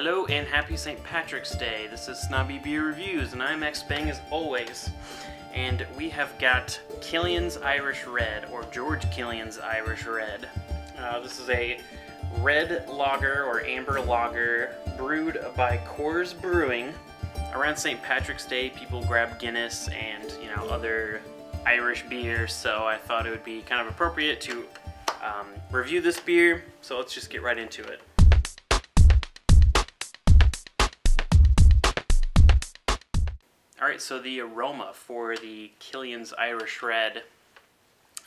Hello and happy St. Patrick's Day. This is Snobby Beer Reviews and I'm X-Bang as always. And we have got Killian's Irish Red, or George Killian's Irish Red. This is a red lager or amber lager brewed by Coors Brewing. Around St. Patrick's Day, people grab Guinness and, other Irish beers, so I thought it would be kind of appropriate to review this beer. So let's just get right into it. Alright, so the aroma for the Killian's Irish Red,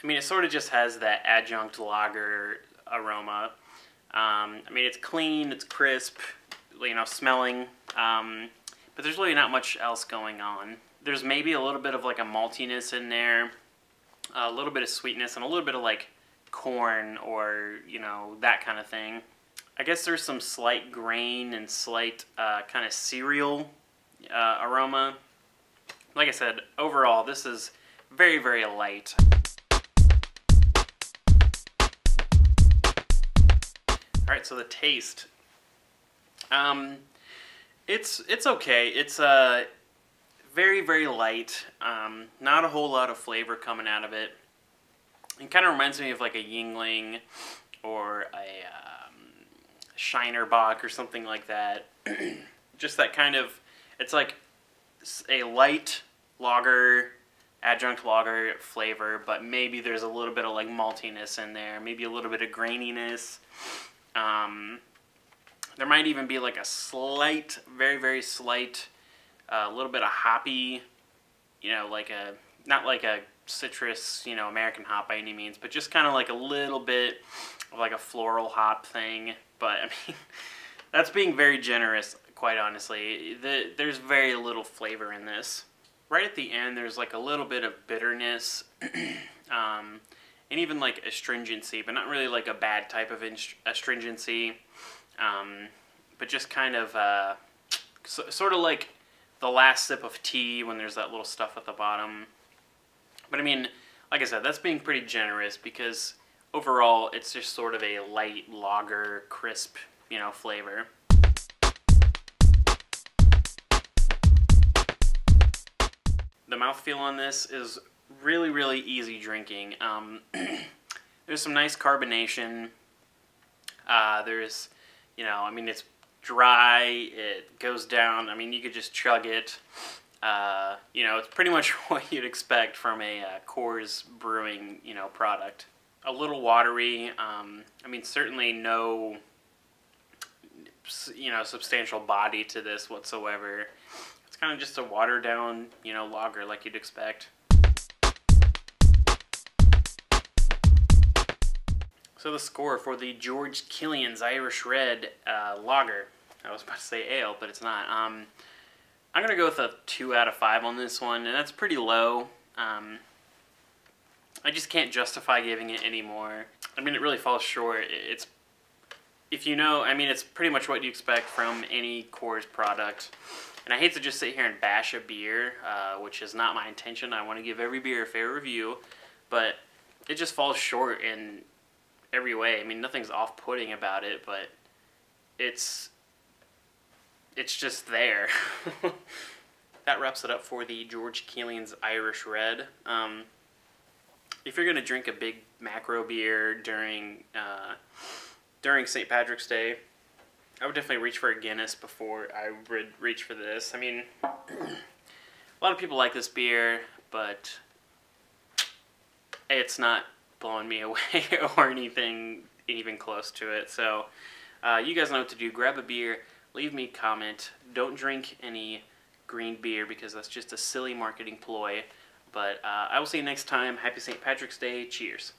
it sort of just has that adjunct lager aroma. It's clean, it's crisp, smelling, but there's really not much else going on. There's maybe a little bit of like a maltiness in there, a little bit of sweetness, and a little bit of like corn or, that kind of thing. I guess there's some slight grain and slight kind of cereal aroma. Like I said, overall, this is very, very light. Alright, so the taste. It's okay. It's very, very light. Not a whole lot of flavor coming out of it. It kind of reminds me of like a Yingling or a Shiner Bock or something like that. Just that kind of, it's like a light lager, adjunct lager flavor, but maybe there's a little bit of like maltiness in there, maybe a little bit of graininess. There might even be like a slight, very, very slight, little bit of hoppy, not like a citrus, American hop by any means, but just kind of like a little bit of like a floral hop thing. But that's being very generous, quite honestly. There's very little flavor in this. Right at the end, there's like a little bit of bitterness, and even like astringency, but not really like a bad type of astringency, but just kind of sort of like the last sip of tea when there's that little stuff at the bottom. But like I said, that's being pretty generous because overall it's just sort of a light lager, crisp, flavor. The mouthfeel on this is really, really easy drinking. There's some nice carbonation. There's, it's dry, it goes down. You could just chug it. It's pretty much what you'd expect from a Coors Brewing, product. A little watery. Certainly no, substantial body to this whatsoever. It's kind of just a watered down, lager like you'd expect. So the score for the George Killian's Irish Red lager. I was about to say ale, but it's not. I'm going to go with a 2 out of 5 on this one, and that's pretty low. I just can't justify giving it any more. It really falls short. It's pretty much what you expect from any Coors product. And I hate to just sit here and bash a beer, which is not my intention. I want to give every beer a fair review, but it just falls short in every way. Nothing's off-putting about it, but it's just there. That wraps it up for the George Killian's Irish Red. If you're going to drink a big macro beer during St. Patrick's Day, I would definitely reach for a Guinness before I would reach for this. A lot of people like this beer, but it's not blowing me away or anything even close to it. So you guys know what to do. Grab a beer, leave me a comment. Don't drink any green beer because that's just a silly marketing ploy. But I will see you next time. Happy St. Patrick's Day. Cheers.